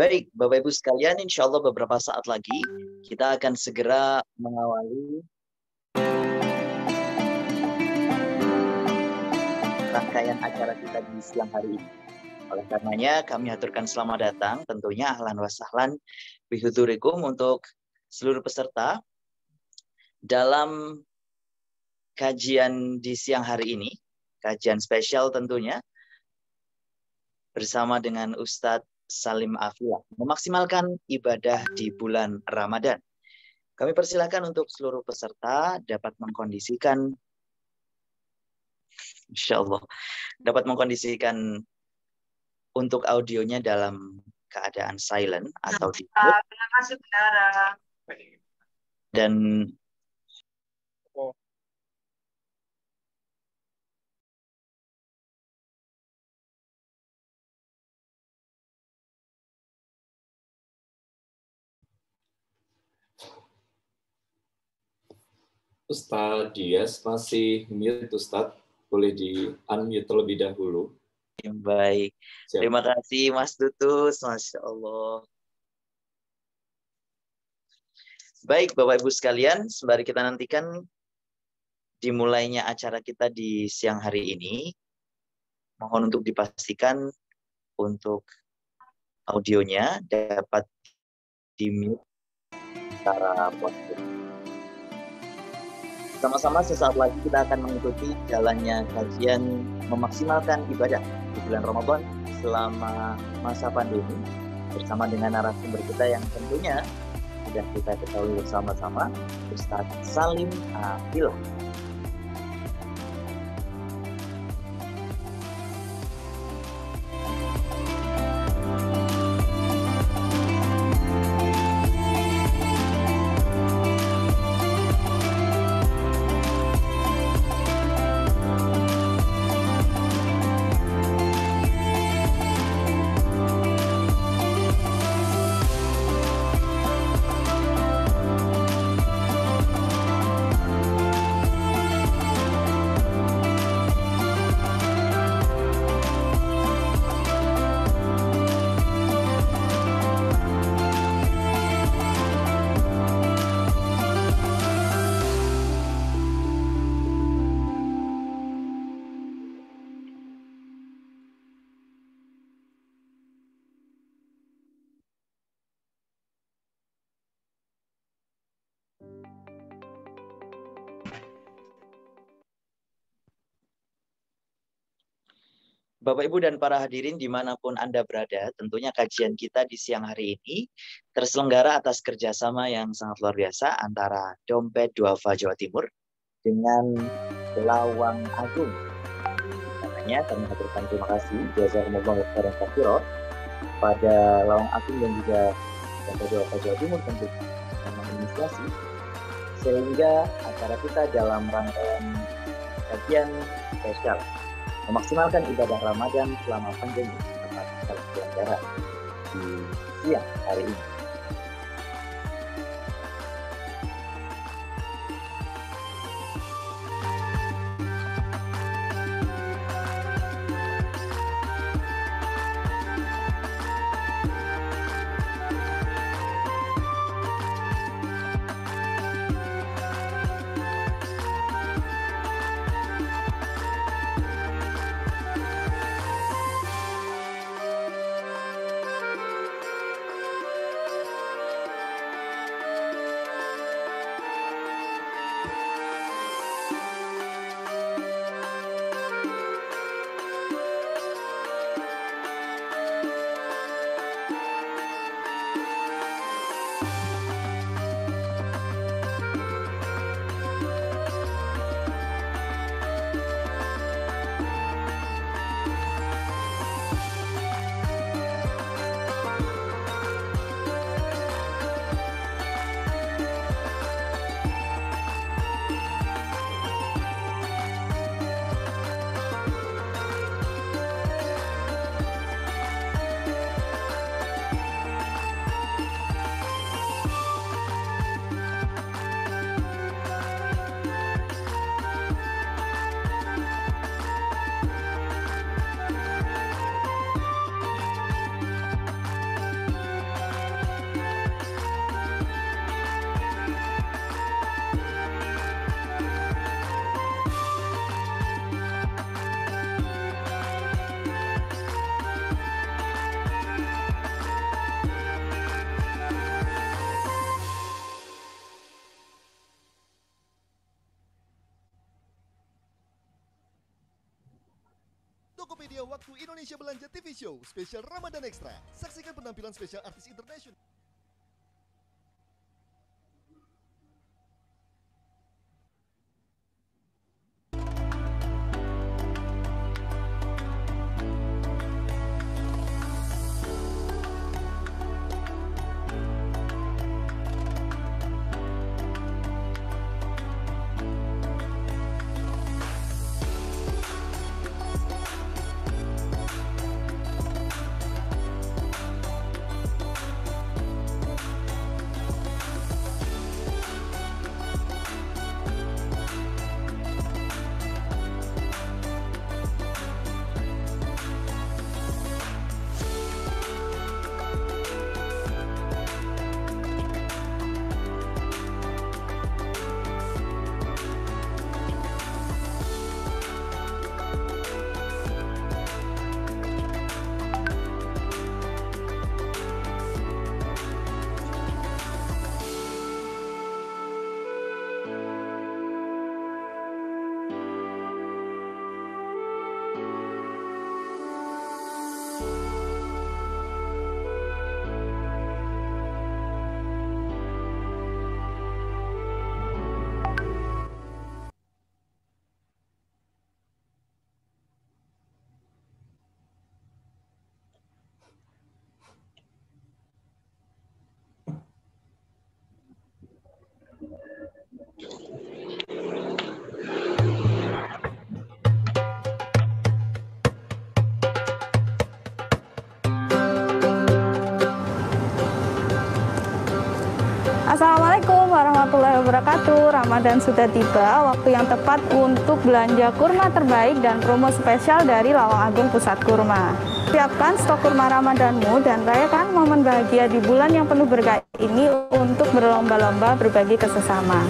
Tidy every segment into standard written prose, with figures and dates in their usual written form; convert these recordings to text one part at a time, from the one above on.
Baik, Bapak Ibu sekalian, insya Allah beberapa saat lagi kita akan segera mengawali rangkaian acara kita di siang hari ini. Oleh karenanya, kami aturkan selamat datang, tentunya ahlan wa sahlan bihudurikum untuk seluruh peserta dalam kajian di siang hari ini, kajian spesial tentunya, bersama dengan Ustadz Salim Afia, memaksimalkan ibadah di bulan Ramadan. Kami persilakan untuk seluruh peserta dapat mengkondisikan, insya Allah, dapat mengkondisikan untuk audionya dalam keadaan silent atau di mute. Dan Ustadz Dias masih mute, Ustadz. Boleh di-unmute terlebih dahulu. baik. Siap. Terima kasih Mas Tutus, Masya Allah. Baik Bapak Ibu sekalian, sembari kita nantikan dimulainya acara kita di siang hari ini, mohon untuk dipastikan untuk audionya dapat di-mute secara positif. Sama-sama sesaat lagi kita akan mengikuti jalannya kajian memaksimalkan ibadah di bulan Ramadan selama masa pandemi bersama dengan narasumber kita yang tentunya sudah kita ketahui bersama-sama, Ustadz Salim Afia. Bapak, Ibu, dan para hadirin dimanapun Anda berada, tentunya kajian kita di siang hari ini terselenggara atas kerjasama yang sangat luar biasa antara Dompet Duafa Jawa Timur dengan Lawang Agung. Makanya kami aturkan terima kasih jazakumullahu khairan katsiran pada Lawang Agung dan juga Dompet Duafa Jawa Timur tentu menginisiasi sehingga acara kita dalam rangkaian kajian spesial memaksimalkan ibadah Ramadan selama pandemi dapat terselenggara di siang hari ini. Media Waktu Indonesia Belanja TV Show spesial Ramadan Extra. Saksikan penampilan spesial artis internasional. Assalamualaikum warahmatullahi wabarakatuh. Ramadan sudah tiba, waktu yang tepat untuk belanja kurma terbaik dan promo spesial dari Lawang Agung Pusat Kurma. Siapkan stok kurma Ramadanmu dan rayakan momen bahagia di bulan yang penuh berkah ini untuk berlomba-lomba berbagi ke sesama.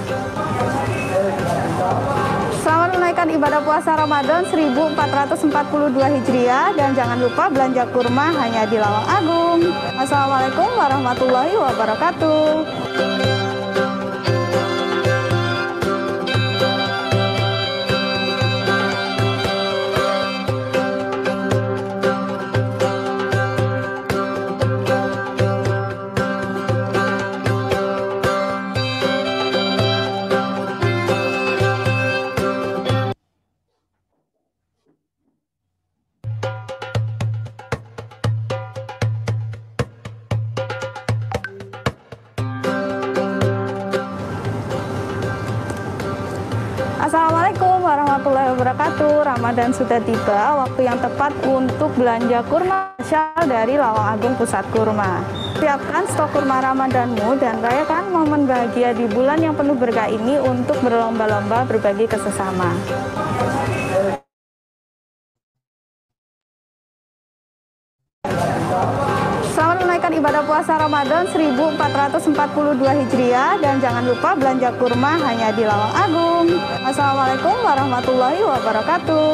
Selamat menunaikan ibadah puasa Ramadan 1442 Hijriah dan jangan lupa belanja kurma hanya di Lawang Agung. Assalamualaikum warahmatullahi wabarakatuh. Assalamualaikum warahmatullahi wabarakatuh. Ramadan sudah tiba, waktu yang tepat untuk belanja kurma spesial dari Lawang Agung Pusat Kurma. Siapkan stok kurma Ramadanmu dan rayakan momen bahagia di bulan yang penuh berkah ini untuk berlomba-lomba berbagi ke sesama. Selamat menunaikan ibadah puasa Ramadan 1442 Hijriah dan jangan lupa belanja kurma hanya di Lawang Agung. Assalamualaikum warahmatullahi wabarakatuh.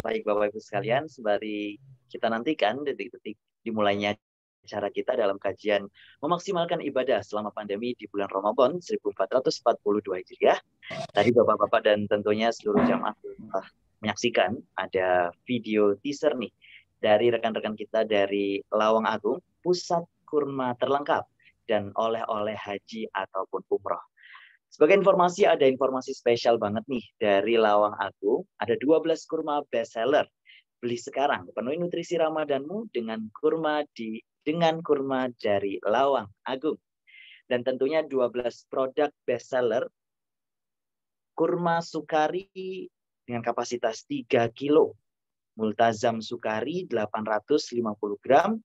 Baik Bapak Ibu sekalian, sembari kita nantikan detik-detik dimulainya acara kita dalam kajian memaksimalkan ibadah selama pandemi di bulan Ramadan 1442 Hijriah. Tadi Bapak-Bapak dan tentunya seluruh jamaah telah menyaksikan ada video teaser nih dari rekan-rekan kita dari Lawang Agung, pusat kurma terlengkap dan oleh-oleh haji ataupun umroh. Sebagai informasi, ada informasi spesial banget nih dari Lawang Agung. Ada 12 kurma bestseller. Beli sekarang, penuhi nutrisi Ramadanmu dengan kurma dari Lawang Agung. Dan tentunya 12 produk bestseller. Kurma Sukari dengan kapasitas 3 kilo. Multazam Sukari 850 gram.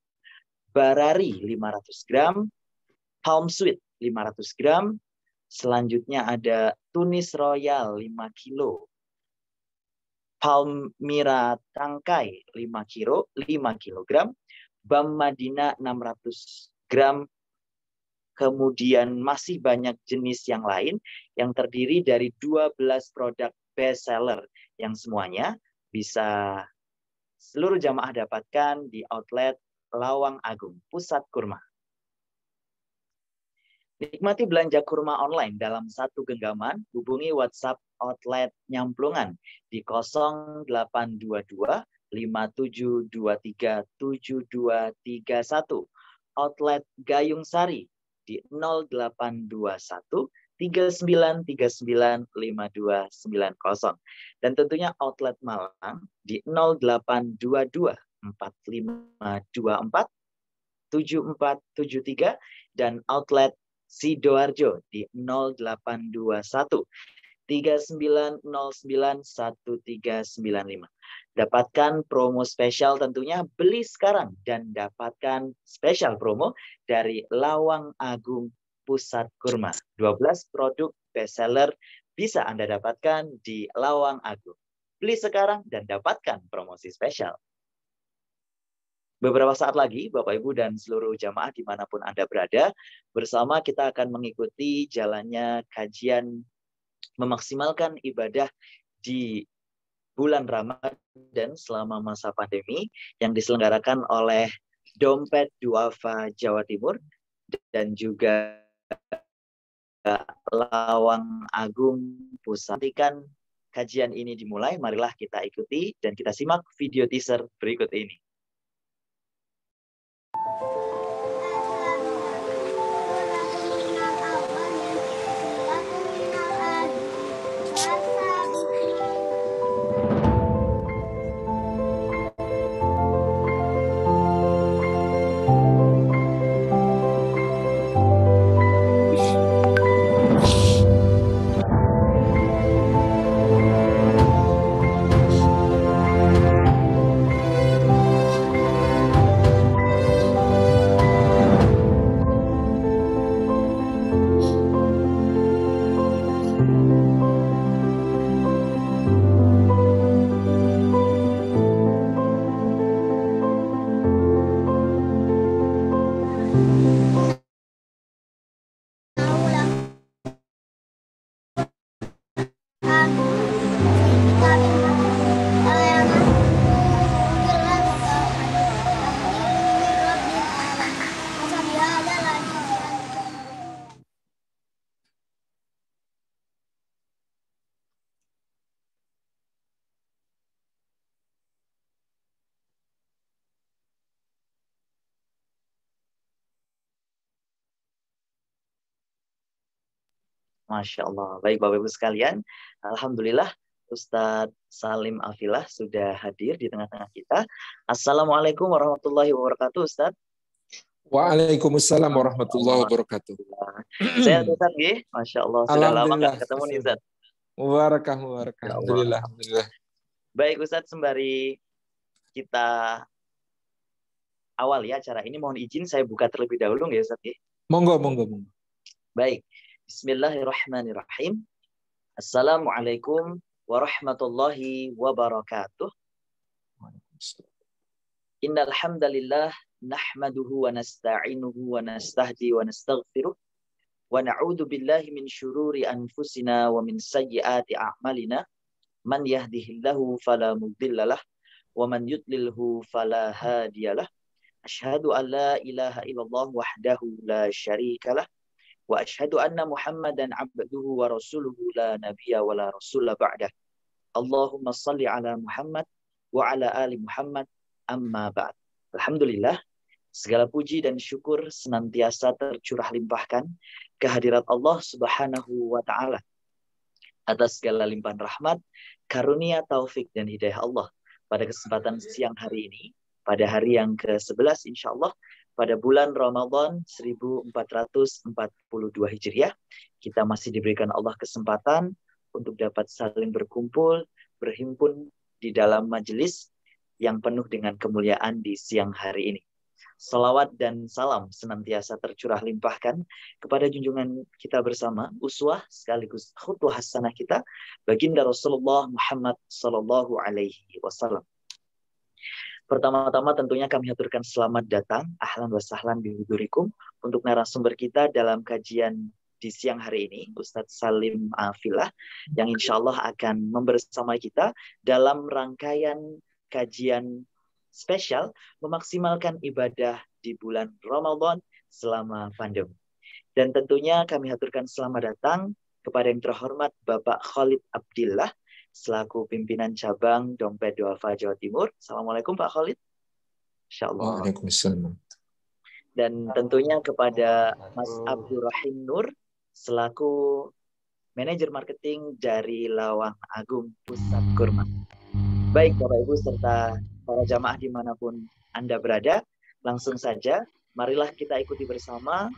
Barari 500 gram. Palm Sweet 500 gram. Selanjutnya ada Tunis Royal 5 kilo. Palmira Tangkai 5 kilogram. Bam Madinah 600 gram. kemudian masih banyak jenis yang lain yang terdiri dari 12 produk best seller yang semuanya bisa seluruh jamaah dapatkan di outlet Lawang Agung, Pusat Kurma. Nikmati belanja kurma online dalam satu genggaman, hubungi WhatsApp outlet Nyamplungan di 0822 5723 7231, outlet Gayung Sari di 0821 3939 5290, dan tentunya outlet Malang di 0822 4524 7473 dan outlet Sidoarjo di 0821 3909 1395. Dapatkan promo spesial tentunya, beli sekarang dan dapatkan spesial promo dari Lawang Agung Pusat Kurma. 12 produk bestseller bisa Anda dapatkan di Lawang Agung. Beli sekarang dan dapatkan promosi spesial. Beberapa saat lagi, Bapak Ibu dan seluruh jamaah dimanapun Anda berada, bersama kita akan mengikuti jalannya kajian memaksimalkan ibadah di bulan Ramadan selama masa pandemi yang diselenggarakan oleh Dompet Duafa Jawa Timur dan juga Lawang Agung Pusat. Ketika kajian ini dimulai, marilah kita ikuti dan kita simak video teaser berikut ini. Masya Allah. Baik Bapak Ibu sekalian, alhamdulillah Ustadz Salim Afilah sudah hadir di tengah-tengah kita. Assalamualaikum warahmatullahi wabarakatuh, Ustadz. Waalaikumsalam warahmatullahi wabarakatuh. Sehat Ustadz, nggih? Masya Allah, sudah lama nggak ketemu nih Ustadz. Mubarakah. Alhamdulillah. Baik Ustadz, sembari kita awal ya acara ini, mohon izin saya buka terlebih dahulu nggih Ustadz? Monggo. Baik. Bismillahirrahmanirrahim. Assalamualaikum warahmatullahi wabarakatuh. Innal hamdalillah nahmaduhu wa nasta'inuhu wa nastahdi wa nastaghfiruh wa na'udzu billahi min syururi anfusina wa min sayyiati a'malina. Man yahdihillahu fala mudhillalah wa man yudlilhu fala hadiyalah. Asyhadu an la ilaha illallah wahdahu la syarikalah wa asyhadu anna Muhammadan abduhu wa rasuluhu la nabiyya wa la rasula ba'dah. Allahumma salli ala Muhammad wa ala ali Muhammad, amma ba'd. Alhamdulillah, segala puji dan syukur senantiasa tercurah limpahkan kehadirat Allah Subhanahu wa taala atas segala limpahan rahmat, karunia, taufik dan hidayah Allah. Pada kesempatan siang hari ini, pada hari yang ke-11 insyaallah pada bulan Ramadan 1442 Hijriah, kita masih diberikan Allah kesempatan untuk dapat saling berkumpul, berhimpun di dalam majelis yang penuh dengan kemuliaan di siang hari ini. Salawat dan salam senantiasa tercurah limpahkan kepada junjungan kita bersama, uswah sekaligus khutwah hasanah kita, baginda Rasulullah Muhammad sallallahu alaihi wasallam. Pertama-tama tentunya kami haturkan selamat datang, ahlan wa sahlan bihudurikum, untuk narasumber kita dalam kajian di siang hari ini, Ustadz Salim Afillah, yang insya Allah akan membersamai kita dalam rangkaian kajian spesial memaksimalkan ibadah di bulan Ramadan selama pandemi. Dan tentunya kami haturkan selamat datang kepada yang terhormat Bapak Khalid Abdillah, selaku pimpinan cabang Dompet Duafa Jawa Timur. Assalamualaikum Pak Khalid. Insyaallah. Waalaikumsalam. Dan tentunya kepada Mas Abdurrahim Nur, selaku manajer marketing dari Lawang Agung Pusat Kurma. Baik Bapak Ibu serta para jamaah dimanapun Anda berada, langsung saja marilah kita ikuti bersama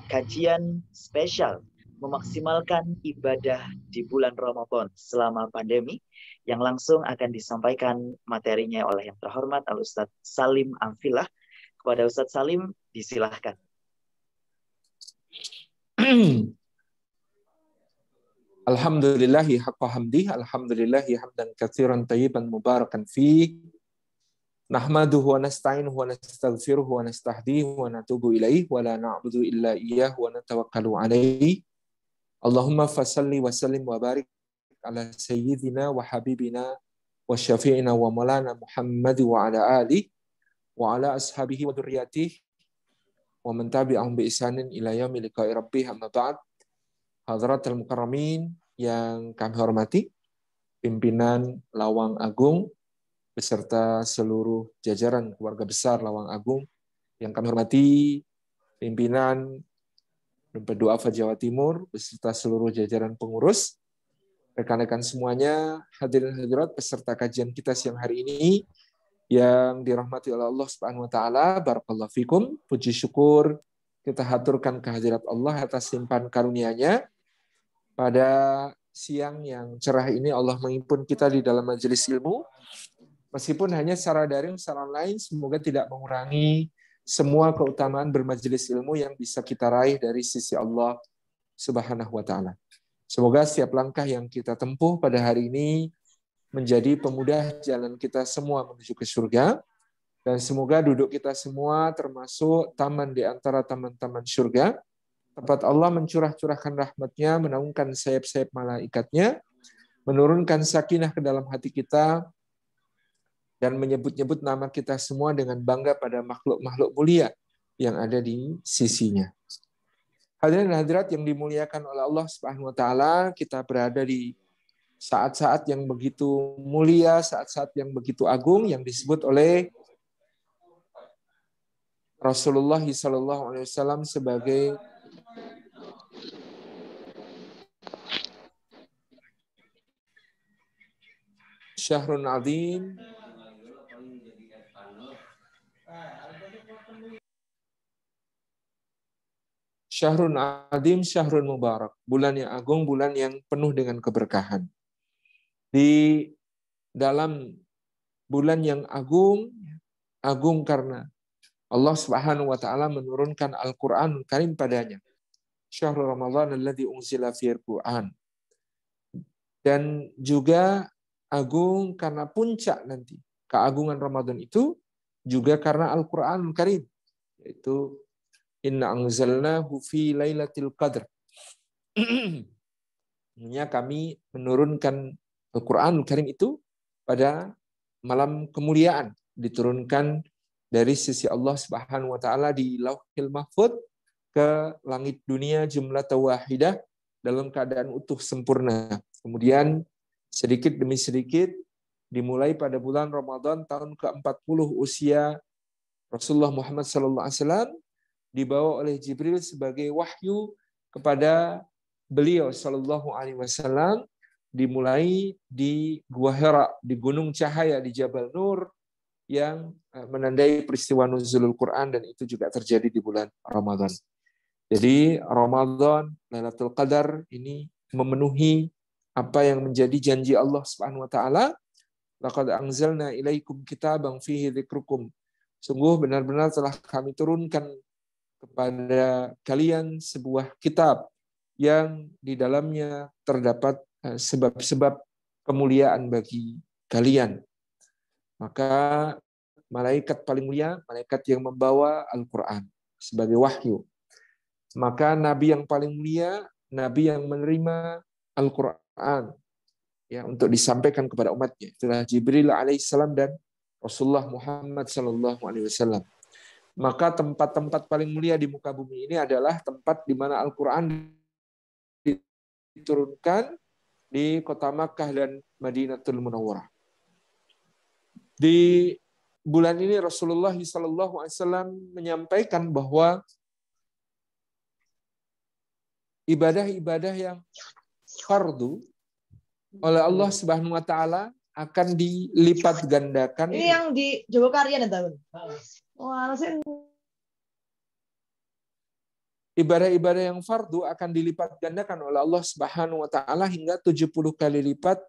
kajian spesial memaksimalkan ibadah di bulan Ramadan selama pandemi, yang langsung akan disampaikan materinya oleh yang terhormat Al-Ustadz Salim Afillah. Kepada Ustadz Salim, disilahkan. Alhamdulillahi haqqa hamdih, alhamdulillahi hamdan katsiran tayyiban mubarakan fi. Nahmaduhu wa nasta'inuhu wa nastaghfiruhu wa nastahdihi wa natubu ilaihi wa la na'budu illa iyyahu wa natawakkalu alaihi. Allahumma fasalli wa sallim wa barik ala sayyidina wa habibina wa syafi'ina wa maulana Muhammad wa ala alihi wa ala ashabihi wa dzurriyyatihi wa man tabi'ahum bi ihsanin ila yaumil liqa'i rabbih, amma ba'd. Hadratul mukarramin yang kami hormati, pimpinan Lawang Agung beserta seluruh jajaran keluarga besar Lawang Agung yang kami hormati, pimpinan Dompet Duafa Jawa Timur beserta seluruh jajaran pengurus, rekan-rekan semuanya, hadirin hadirat peserta kajian kita siang hari ini yang dirahmati oleh Allah Subhanahu wa taala. Barakallahu fikum. Puji syukur kita haturkan kehadirat Allah atas limpahan karunia-Nya. Pada siang yang cerah ini Allah menghimpun kita di dalam majelis ilmu. Meskipun hanya secara daring, secara online, semoga tidak mengurangi semua keutamaan bermajelis ilmu yang bisa kita raih dari sisi Allah Subhanahu wa taala. Semoga setiap langkah yang kita tempuh pada hari ini menjadi pemudah jalan kita semua menuju ke surga, dan semoga duduk kita semua termasuk taman di antara taman-taman surga, tempat Allah mencurah-curahkan rahmat-Nya, menaungkan sayap-sayap malaikatnya, menurunkan sakinah ke dalam hati kita, dan menyebut-nyebut nama kita semua dengan bangga pada makhluk-makhluk mulia yang ada di sisinya. Hadirin dan hadirat yang dimuliakan oleh Allah Subhanahu wa taala, kita berada di saat-saat yang begitu mulia, saat-saat yang begitu agung yang disebut oleh Rasulullah SAW sebagai Syahrun Azim, Syahrun Azim, Syahrun Mubarak, bulan yang agung, bulan yang penuh dengan keberkahan. Di dalam bulan yang agung, agung karena Allah Subhanahu wa taala menurunkan Al-Qur'an Karim padanya. Syahrul Ramadan alladzi unzila fihil Qur'an. Dan juga agung karena puncak nanti. Keagungan Ramadan itu juga karena Al-Qur'an Karim, yaitu Inna anzalnahu fi lailatul qadr. Kami menurunkan Al-Qur'anul Karim itu pada malam kemuliaan, diturunkan dari sisi Allah Subhanahu wa taala di Lauhil Mahfuz ke langit dunia jumlatan wahidah dalam keadaan utuh sempurna. Kemudian sedikit demi sedikit dimulai pada bulan Ramadan tahun ke-40 usia Rasulullah Muhammad SAW, dibawa oleh Jibril sebagai wahyu kepada beliau sallallahu alaihi wasallam, dimulai di Gua Hira, di Gunung Cahaya di Jabal Nur yang menandai peristiwa nuzulul Quran, dan itu juga terjadi di bulan Ramadan. Jadi Ramadan, Lailatul Qadar ini memenuhi apa yang menjadi janji Allah Subhanahu wa taala, laqad anzalna ilaikum kitaban fihi dzikrukum. Sungguh benar-benar telah kami turunkan kepada kalian sebuah kitab yang di dalamnya terdapat sebab-sebab kemuliaan bagi kalian. Maka malaikat paling mulia, malaikat yang membawa Al-Quran sebagai wahyu. Maka nabi yang paling mulia, nabi yang menerima Al-Quran ya untuk disampaikan kepada umatnya. Itulah Jibril alaihissalam dan Rasulullah Muhammad sallallahu alaihi wasallam. Maka tempat-tempat paling mulia di muka bumi ini adalah tempat di mana Al-Quran diturunkan di kota Makkah dan Madinatul Munawwarah. Di bulan ini Rasulullah SAW menyampaikan bahwa ibadah-ibadah yang fardu oleh Allah Subhanahu wa taala akan dilipat gandakan. Ini yang di Jogokarya nih, tahun. Ibadah-ibadah yang fardu akan dilipat gandakan oleh Allah Subhanahu wa taala hingga 70 kali lipat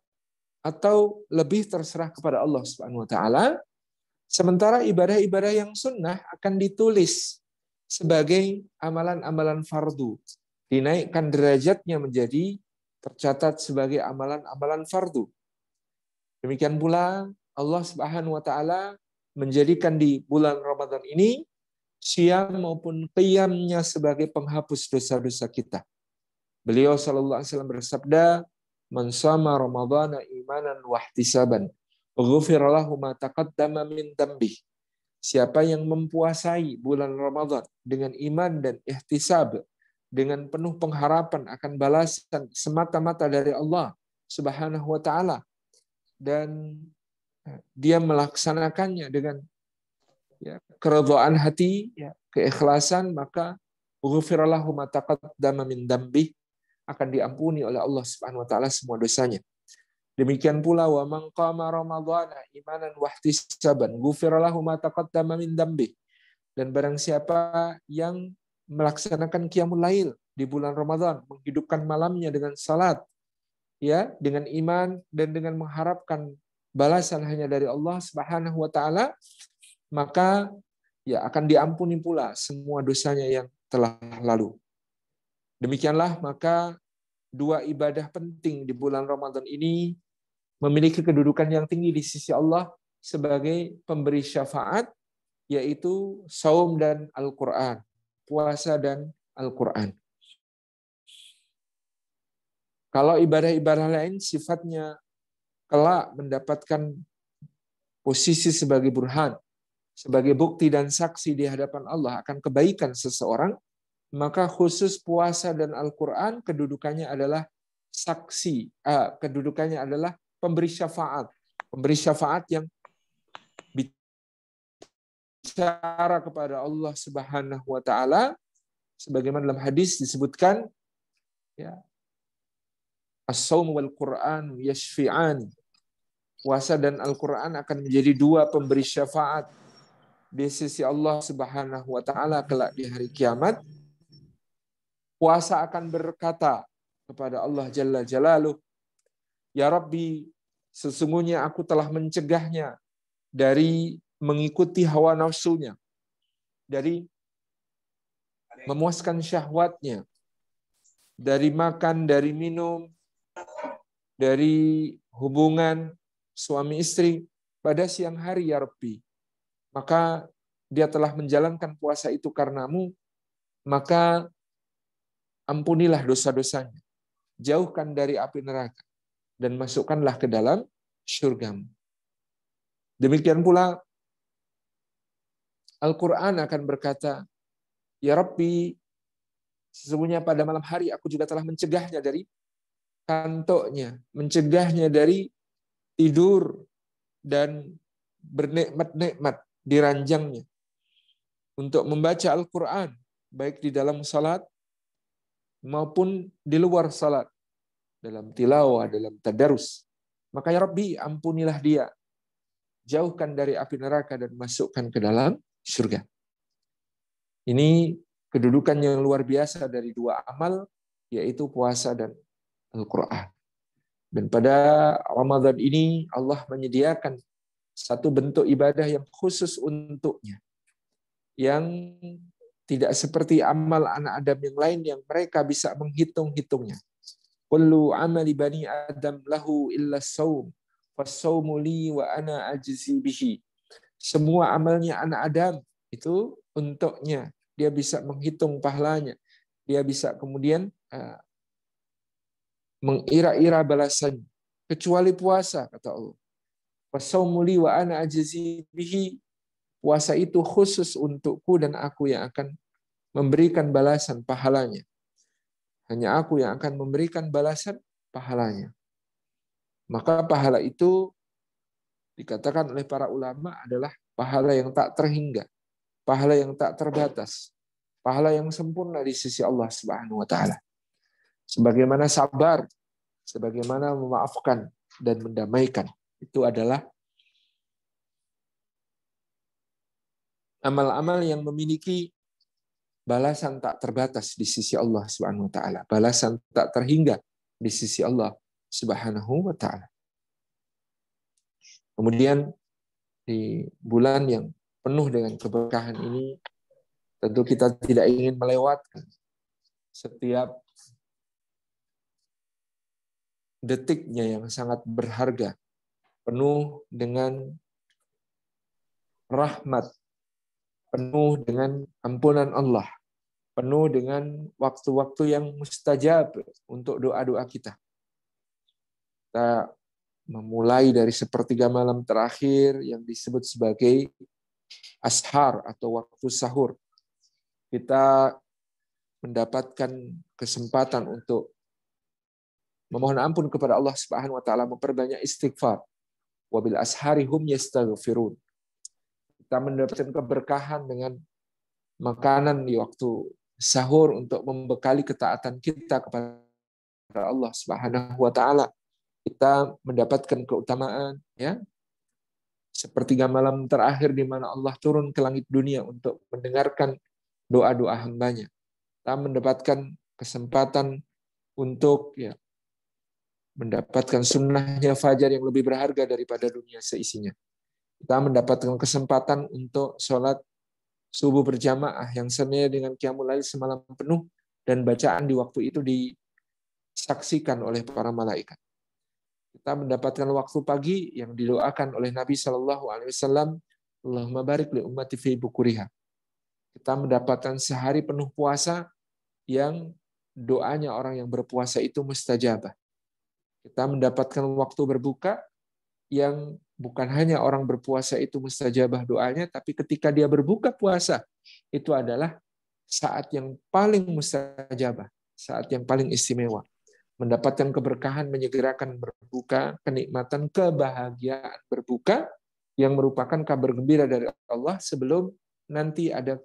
atau lebih, terserah kepada Allah Subhanahu wa taala. Sementara ibadah-ibadah yang sunnah akan ditulis sebagai amalan-amalan fardu, dinaikkan derajatnya menjadi tercatat sebagai amalan-amalan fardu. Demikian pula Allah Subhanahu wa taala menjadikan di bulan Ramadan ini siam maupun qiyamnya sebagai penghapus dosa-dosa kita. Beliau sallallahu alaihi wasallam bersabda, "Man shama ramadhana imanan wa ihtisaban, ghufira lahu ma taqaddama min dhanbih." Siapa yang mempuasai bulan Ramadan dengan iman dan ihtisab, dengan penuh pengharapan akan balasan semata-mata dari Allah Subhanahu wa taala, dan dia melaksanakannya dengan keridhaan hati, keikhlasan, maka ghufira lahu ma taqaddama min dhanbih, akan diampuni oleh Allah Subhanahu wa taala semua dosanya. Demikian pula wa man qama ramadhana imanan wa ihtisaban ghufira lahu ma taqaddama min dhanbih. Dan barang siapa yang melaksanakan qiyamul lail di bulan Ramadan, menghidupkan malamnya dengan salat, ya, dengan iman dan dengan mengharapkan balasan hanya dari Allah Subhanahu wa taala, maka ya akan diampuni pula semua dosanya yang telah lalu. Demikianlah maka dua ibadah penting di bulan Ramadan ini memiliki kedudukan yang tinggi di sisi Allah sebagai pemberi syafaat, yaitu saum dan Al-Quran, puasa dan Al-Quran. Kalau ibadah-ibadah lain sifatnya kelak mendapatkan posisi sebagai burhan, sebagai bukti dan saksi di hadapan Allah akan kebaikan seseorang, maka khusus puasa dan Al-Quran kedudukannya adalah saksi, kedudukannya adalah pemberi syafaat yang bicara kepada Allah Subhanahu wa taala, sebagaimana dalam hadis disebutkan, ya, as-saum wal Qur'an yashfi'an. Puasa dan Al-Quran akan menjadi dua pemberi syafaat di sisi Allah Subhanahu wa taala kelak di hari kiamat. Puasa akan berkata kepada Allah Jalla Jalaluh, "Ya Rabbi, sesungguhnya aku telah mencegahnya dari mengikuti hawa nafsunya, dari memuaskan syahwatnya, dari makan, dari minum, dari hubungan suami istri pada siang hari, ya Rabbi. Maka dia telah menjalankan puasa itu karenamu, maka ampunilah dosa-dosanya, jauhkan dari api neraka, dan masukkanlah ke dalam syurgamu." Demikian pula Al-Quran akan berkata, "Ya Rabbi, sesungguhnya pada malam hari aku juga telah mencegahnya dari kantuknya, mencegahnya dari tidur dan bernikmat-nikmat di ranjangnya, untuk membaca Al-Quran, baik di dalam salat maupun di luar salat, dalam tilawah, dalam tadarus. Maka ya Rabbi, ampunilah dia, jauhkan dari api neraka dan masukkan ke dalam surga." Ini kedudukan yang luar biasa dari dua amal, yaitu puasa dan Al-Quran. Dan pada Ramadan ini Allah menyediakan satu bentuk ibadah yang khusus untuknya, yang tidak seperti amal anak Adam yang lain yang mereka bisa menghitung-hitungnya. Kullu amali bani Adam lahu illa saum, was-saumu li wa ana ajzi bihi. semua amalnya anak Adam itu untuknya. Dia bisa menghitung pahalanya. Dia bisa kemudian mengira-ira balasan. Kecuali puasa, kata Allah. Wasaumu li wa ana ajzi bihi. Puasa itu khusus untukku dan aku yang akan memberikan balasan pahalanya. Hanya aku yang akan memberikan balasan pahalanya. Maka pahala itu dikatakan oleh para ulama adalah pahala yang tak terhingga, pahala yang tak terbatas, pahala yang sempurna di sisi Allah Subhanahu wa taala. Sebagaimana sabar, sebagaimana memaafkan dan mendamaikan, itu adalah amal-amal yang memiliki balasan tak terbatas di sisi Allah Subhanahu wa taala, balasan tak terhingga di sisi Allah Subhanahu wa taala. Kemudian di bulan yang penuh dengan keberkahan ini, tentu kita tidak ingin melewatkan setiap detiknya yang sangat berharga, penuh dengan rahmat, penuh dengan ampunan Allah, penuh dengan waktu-waktu yang mustajab untuk doa-doa kita. Kita memulai dari sepertiga malam terakhir yang disebut sebagai ashar atau waktu sahur. Kita mendapatkan kesempatan untuk memohon ampun kepada Allah Subhanahu wa taala, memperbanyak istighfar. Wabil ashari hum yastaghfirun. Kita mendapatkan keberkahan dengan makanan di waktu sahur untuk membekali ketaatan kita kepada Allah Subhanahu wa taala. Kita mendapatkan keutamaan, ya, sepertiga malam terakhir di mana Allah turun ke langit dunia untuk mendengarkan doa-doa hambanya. Kita mendapatkan kesempatan untuk mendapatkan sunnahnya fajar yang lebih berharga daripada dunia seisinya. Kita mendapatkan kesempatan untuk sholat subuh berjamaah yang senilai dengan qiyamul lail semalam penuh, dan bacaan di waktu itu disaksikan oleh para malaikat. Kita mendapatkan waktu pagi yang didoakan oleh Nabi SAW, Allahumma barik li ummati fi bukuriha. Kita mendapatkan sehari penuh puasa yang doanya orang yang berpuasa itu mustajabah. Kita mendapatkan waktu berbuka yang bukan hanya orang berpuasa itu mustajabah doanya, tapi ketika dia berbuka puasa, itu adalah saat yang paling mustajabah, saat yang paling istimewa. Mendapatkan keberkahan menyegerakan berbuka, kenikmatan kebahagiaan berbuka yang merupakan kabar gembira dari Allah sebelum nanti ada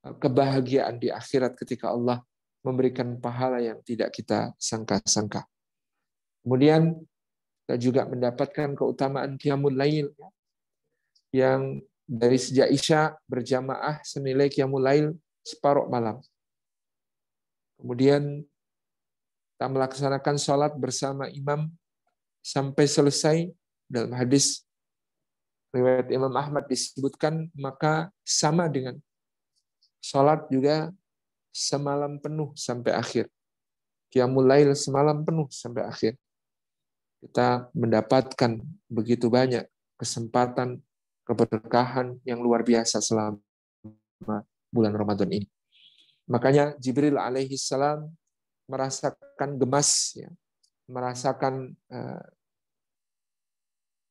kebahagiaan di akhirat ketika Allah memberikan pahala yang tidak kita sangka-sangka. Kemudian kita juga mendapatkan keutamaan qiyamul lail yang dari sejak Isya berjamaah senilai qiyamul lail separuh malam. Kemudian kita melaksanakan sholat bersama imam sampai selesai. Dalam hadis riwayat Imam Ahmad disebutkan, maka sama dengan sholat juga semalam penuh sampai akhir. Qiyamul lail semalam penuh sampai akhir. Kita mendapatkan begitu banyak kesempatan keberkahan yang luar biasa selama bulan Ramadan ini. Makanya Jibril alaihi salam merasakan gemas, ya, merasakan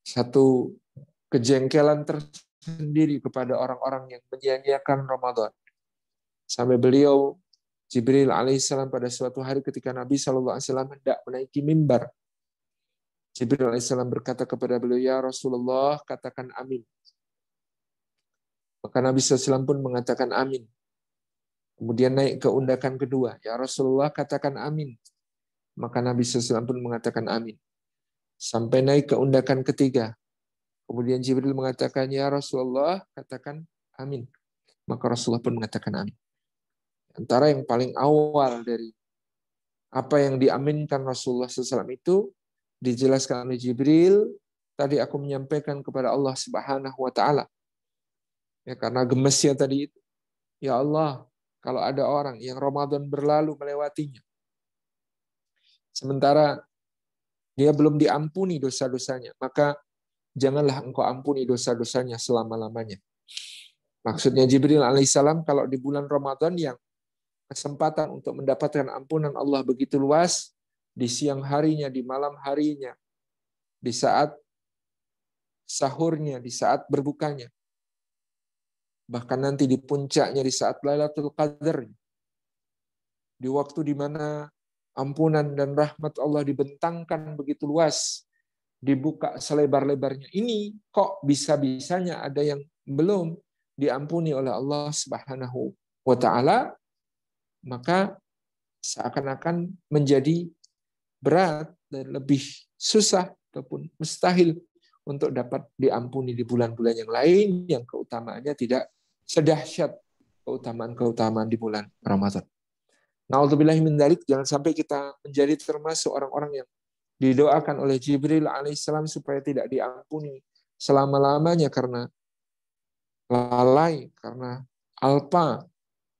satu kejengkelan tersendiri kepada orang-orang yang menyia-nyiakan Ramadan. Sampai beliau, Jibril alaihissalam, pada suatu hari ketika Nabi SAW hendak menaiki mimbar, Jibril alaihissalam berkata kepada beliau, "Ya Rasulullah, katakan amin." Maka Nabi SAW pun mengatakan amin. Kemudian naik ke undakan kedua, "Ya Rasulullah, katakan amin." Maka Nabi SAW pun mengatakan amin. Sampai naik ke undakan ketiga. Kemudian Jibril mengatakan, "Ya Rasulullah, katakan amin." Maka Rasulullah pun mengatakan amin. Antara yang paling awal dari apa yang diaminkan Rasulullah SAW itu dijelaskan oleh Jibril. Tadi aku menyampaikan kepada Allah Subhanahu wa taala. Ya, karena gemesnya tadi itu. Ya Allah, kalau ada orang yang Ramadan berlalu melewatinya, sementara dia belum diampuni dosa-dosanya, maka janganlah engkau ampuni dosa-dosanya selama-lamanya. Maksudnya Jibril alaihissalam kalau di bulan Ramadan yang kesempatan untuk mendapatkan ampunan Allah begitu luas, di siang harinya, di malam harinya, di saat sahurnya, di saat berbukanya, bahkan nanti di puncaknya di saat Lailatul Qadar, di waktu di mana ampunan dan rahmat Allah dibentangkan begitu luas, dibuka selebar-lebarnya. Ini kok bisa-bisanya ada yang belum diampuni oleh Allah Subhanahu wa taala, maka seakan-akan menjadi berat dan lebih susah ataupun mustahil untuk dapat diampuni di bulan-bulan yang lain yang keutamaannya tidak sedahsyat keutamaan-keutamaan di bulan Ramadan. Na'udzubillahi min dzalik, jangan sampai kita menjadi termasuk orang-orang yang didoakan oleh Jibril alaihissalam supaya tidak diampuni selama-lamanya karena lalai, karena alpa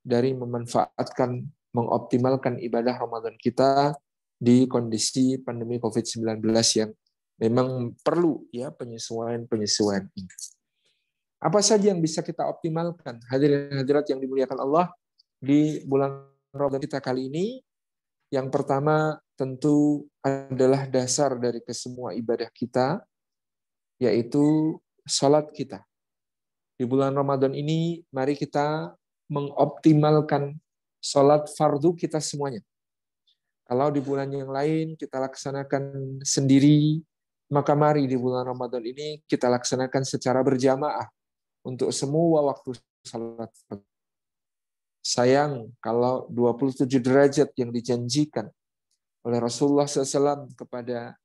dari memanfaatkan, mengoptimalkan ibadah Ramadan kita di kondisi pandemi COVID-19 yang memang perlu ya penyesuaian ini. Apa saja yang bisa kita optimalkan, hadirin hadirat yang dimuliakan Allah, di bulan Ramadan kita kali ini? Yang pertama tentu adalah dasar dari kesemua ibadah kita, yaitu salat kita. Di bulan Ramadan ini, mari kita mengoptimalkan salat fardu kita semuanya. Kalau di bulan yang lain kita laksanakan sendiri, maka mari di bulan Ramadan ini kita laksanakan secara berjamaah untuk semua waktu salat. Sayang kalau 27 derajat yang dijanjikan oleh Rasulullah SAW kepada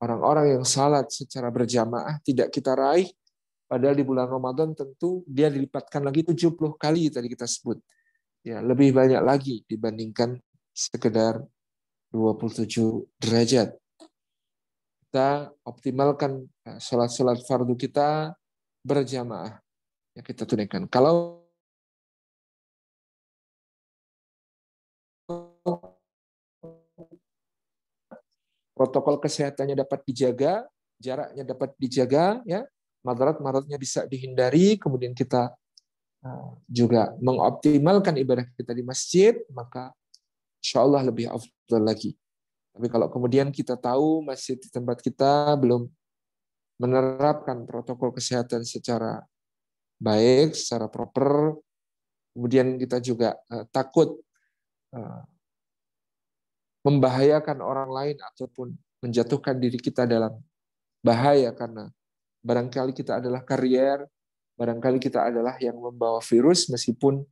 orang-orang yang salat secara berjamaah tidak kita raih, padahal di bulan Ramadan tentu dia dilipatkan lagi 70 kali tadi kita sebut. Ya, lebih banyak lagi dibandingkan sekedar 27 derajat. Kita optimalkan salat-salat fardu kita berjamaah yang kita tunaikan. Kalau protokol kesehatannya dapat dijaga, jaraknya dapat dijaga, ya, madarat-madaratnya bisa dihindari, kemudian kita juga mengoptimalkan ibadah kita di masjid, maka insya Allah lebih afdal lagi. Tapi kalau kemudian kita tahu masjid di tempat kita belum menerapkan protokol kesehatan secara baik, secara proper, kemudian kita juga takut membahayakan orang lain ataupun menjatuhkan diri kita dalam bahaya karena barangkali kita adalah karier, barangkali kita adalah yang membawa virus meskipun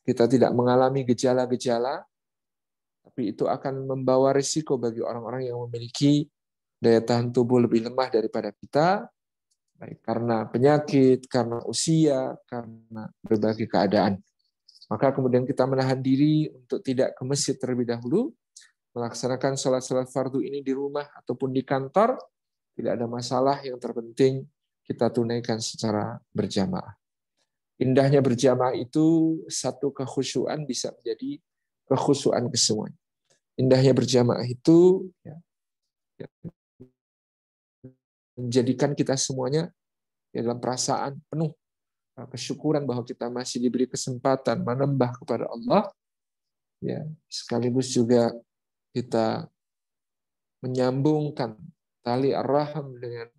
kita tidak mengalami gejala-gejala, tapi itu akan membawa risiko bagi orang-orang yang memiliki daya tahan tubuh lebih lemah daripada kita, baik karena penyakit, karena usia, karena berbagai keadaan. Maka kemudian kita menahan diri untuk tidak ke masjid terlebih dahulu, melaksanakan sholat-sholat fardu ini di rumah ataupun di kantor, tidak ada masalah, yang terpenting kita tunaikan secara berjamaah. Indahnya berjamaah itu satu kekhusyuan bisa menjadi kekhusyuan kesemuanya. Indahnya berjamaah itu menjadikan kita semuanya dalam perasaan penuh kesyukuran bahwa kita masih diberi kesempatan menembah kepada Allah, ya, sekaligus juga kita menyambungkan tali ar-rahim dengan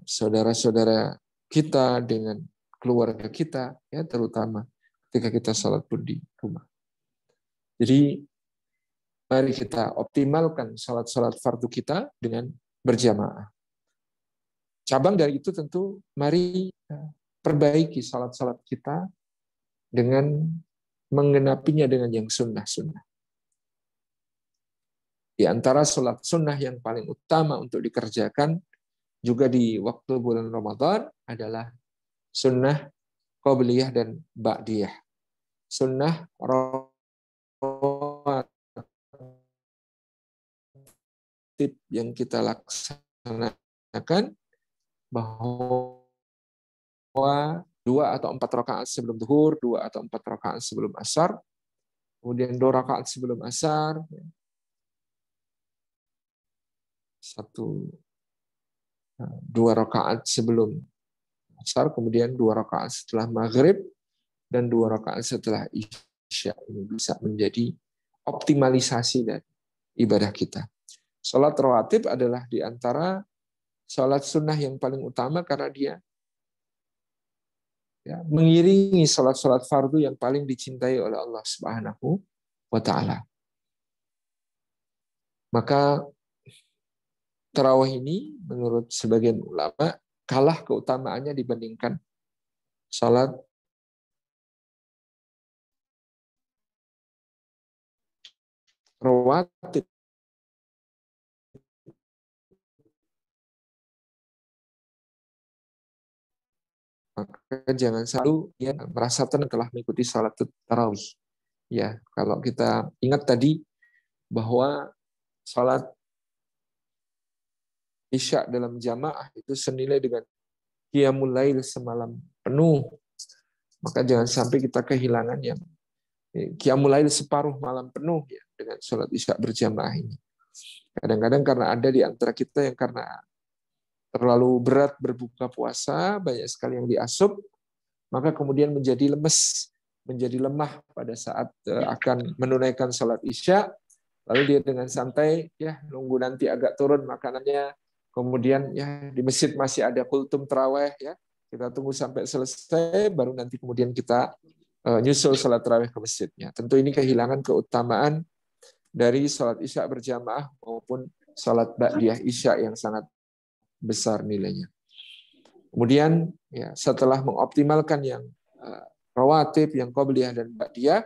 saudara-saudara kita, dengan keluarga kita, ya, terutama ketika kita salat pun di rumah. Jadi mari kita optimalkan salat-salat fardu kita dengan berjamaah. Cabang dari itu tentu mari perbaiki salat-salat kita dengan menggenapinya dengan yang sunnah-sunnah. Di antara salat sunnah yang paling utama untuk dikerjakan juga di waktu bulan Ramadan adalah sunnah qabliyah dan ba'diyah. Sunnah rawatib yang kita laksanakan bahwa 2 atau 4 rakaat sebelum zuhur, 2 atau 4 rakaat sebelum asar, kemudian 2 rakaat sebelum asar, dua rakaat sebelum asar, kemudian 2 rakaat setelah maghrib, dan 2 rakaat setelah isya. Ini bisa menjadi optimalisasi dari ibadah kita. Sholat rawatib adalah di antara sholat sunnah yang paling utama karena dia mengiringi sholat-sholat fardu yang paling dicintai oleh Allah Subhanahu wa Ta'ala. Maka tarawih ini menurut sebagian ulama kalah keutamaannya dibandingkan sholat rawatib. Maka jangan selalu merasa tenang telah mengikuti sholat tarawih. Ya, kalau kita ingat tadi bahwa sholat isya dalam jamaah itu senilai dengan qiyamul lail semalam penuh. Maka jangan sampai kita kehilangan yang qiyamul lail separuh malam penuh ya dengan sholat isya berjamaah ini. Kadang-kadang karena ada di antara kita yang karena terlalu berat berbuka puasa, banyak sekali yang diasup, maka kemudian menjadi lemes, menjadi lemah pada saat akan menunaikan sholat isya, lalu dia dengan santai ya nunggu nanti agak turun makanannya, kemudian ya di masjid masih ada kultum tarawih ya, kita tunggu sampai selesai, baru nanti kemudian kita nyusul sholat tarawih ke masjidnya. Tentu ini kehilangan keutamaan dari sholat isya berjamaah maupun sholat ba'diyah isya yang sangat besar nilainya. Kemudian ya setelah mengoptimalkan yang rawatib, yang qobliyah dan ba'diyah,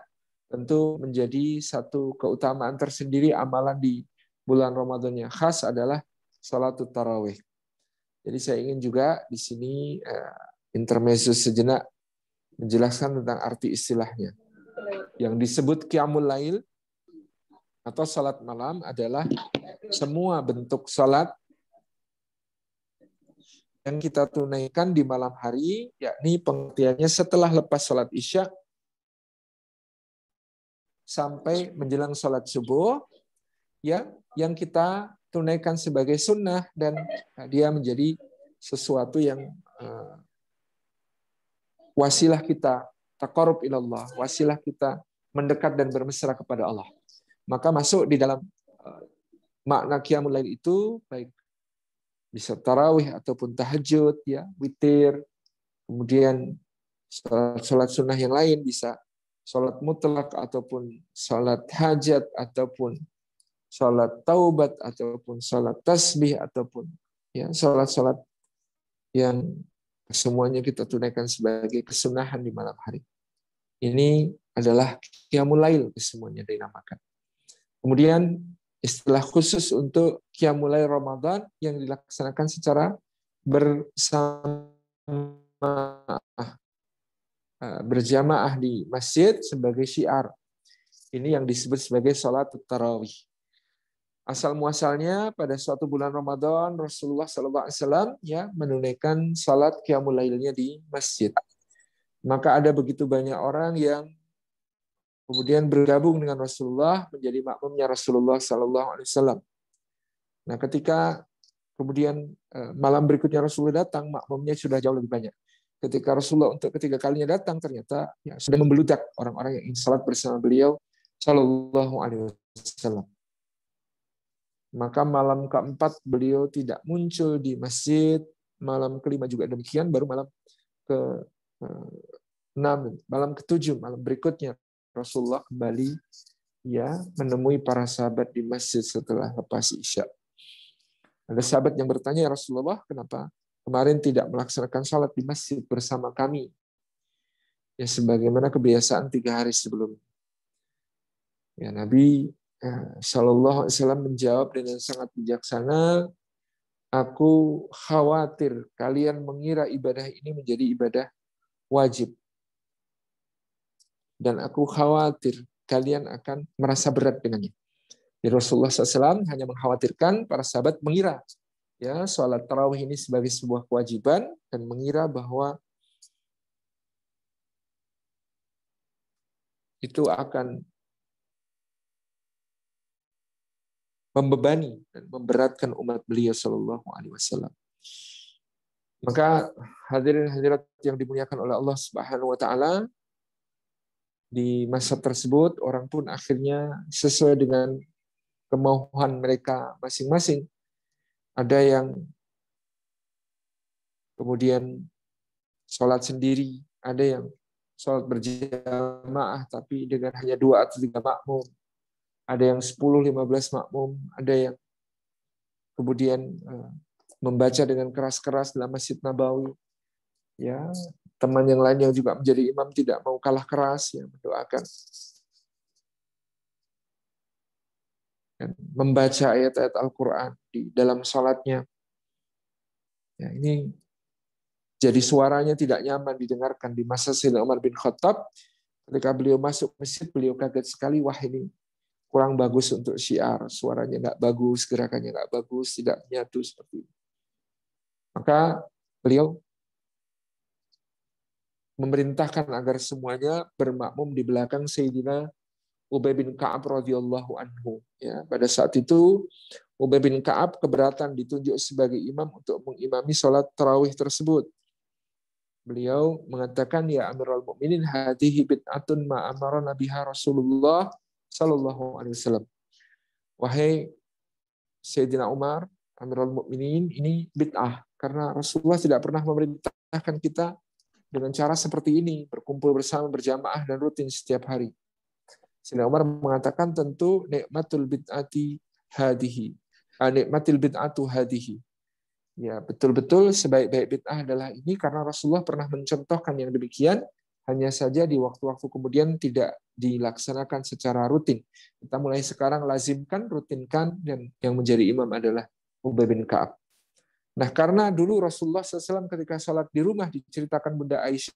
tentu menjadi satu keutamaan tersendiri amalan di bulan Ramadan yang khas adalah salatut tarawih. Jadi saya ingin juga di sini intermezzo sejenak menjelaskan tentang arti istilahnya. Yang disebut qiyamul lail atau salat malam adalah semua bentuk salat yang kita tunaikan di malam hari, yakni pengertiannya setelah lepas sholat isya sampai menjelang sholat subuh, ya, yang kita tunaikan sebagai sunnah dan dia menjadi sesuatu yang wasilah kita taqarrub ilallah, wasilah kita mendekat dan bermesra kepada Allah. Maka masuk di dalam makna qiyamul lail itu baik bisa tarawih ataupun tahajud, ya, witir, kemudian sholat sunnah yang lain, bisa sholat mutlak ataupun sholat hajat ataupun sholat taubat ataupun sholat tasbih ataupun ya sholat yang semuanya kita tunaikan sebagai kesunahan di malam hari. Ini adalah qiyamul lail semuanya dinamakan. Kemudian istilah khusus untuk qiyamul lail Ramadan yang dilaksanakan secara berjamaah di masjid sebagai syiar. Ini yang disebut sebagai salat tarawih. Asal muasalnya pada suatu bulan Ramadan Rasulullah SAW ya menunaikan salat qiyamul lailnya di masjid. Maka ada begitu banyak orang yang kemudian bergabung dengan Rasulullah menjadi makmumnya Rasulullah SAW. Nah, ketika kemudian malam berikutnya Rasulullah datang, makmumnya sudah jauh lebih banyak. Ketika Rasulullah untuk ketiga kalinya datang, ternyata ya, sudah membeludak orang-orang yang ingin salat bersama beliau SAW. Maka malam keempat beliau tidak muncul di masjid, malam kelima juga demikian, baru malam ke-6, malam ke-7, malam berikutnya Rasulullah kembali ya menemui para sahabat di masjid setelah lepas isya. Ada sahabat yang bertanya, ya Rasulullah, kenapa kemarin tidak melaksanakan salat di masjid bersama kami? Ya sebagaimana kebiasaan 3 hari sebelum. Ya Nabi Shallallahu Alaihi Wasallam menjawab dengan sangat bijaksana, aku khawatir kalian mengira ibadah ini menjadi ibadah wajib. Dan aku khawatir kalian akan merasa berat dengannya. Jadi Rasulullah SAW hanya mengkhawatirkan para sahabat mengira ya sholat tarawih ini sebagai sebuah kewajiban dan mengira bahwa itu akan membebani dan memberatkan umat beliau Shallallahu Alaihi Wasallam. Maka hadirin hadirat yang dimuliakan oleh Allah Subhanahu Wa Taala, di masa tersebut orang pun akhirnya sesuai dengan kemauan mereka masing-masing. Ada yang kemudian sholat sendiri, ada yang sholat berjamaah tapi dengan hanya 2 atau 3 makmum, ada yang 10-15 makmum, ada yang kemudian membaca dengan keras-keras dalam Masjid Nabawi. Ya, teman yang lain yang juga menjadi imam tidak mau kalah keras, ya, mendoakan. Dan membaca ayat-ayat Al-Quran di dalam sholatnya. Ya, ini jadi suaranya tidak nyaman didengarkan. Di masa Sayyidina Umar bin Khattab, ketika beliau masuk masjid, beliau kaget sekali, wah ini kurang bagus untuk syiar. Suaranya nggak bagus, gerakannya nggak bagus, tidak menyatu seperti itu. Maka beliau memerintahkan agar semuanya bermakmum di belakang Sayyidina Ubay bin Ka'ab radhiyallahu anhu. Ya, pada saat itu Ubay bin Ka'ab keberatan ditunjuk sebagai imam untuk mengimami sholat tarawih tersebut. Beliau mengatakan, ya Amirul Mukminin, hadhihi bid'atun ma amarana biha Rasulullah sallallahu alaihi wasallam. Wahai Sayyidina Umar, Amirul Mukminin, ini bid'ah karena Rasulullah tidak pernah memerintahkan kita dengan cara seperti ini, berkumpul bersama berjamaah dan rutin setiap hari. Sayyidina Umar mengatakan, tentu nikmatul bid'ati hadihi. Nikmatil bid'atu hadihi. Ya, betul-betul sebaik-baik bid'ah adalah ini karena Rasulullah pernah mencontohkan yang demikian, hanya saja di waktu-waktu kemudian tidak dilaksanakan secara rutin. Kita mulai sekarang lazimkan, rutinkan, dan yang menjadi imam adalah Ubay bin Ka'ab. Nah, karena dulu Rasulullah SAW ketika sholat di rumah diceritakan Bunda Aisyah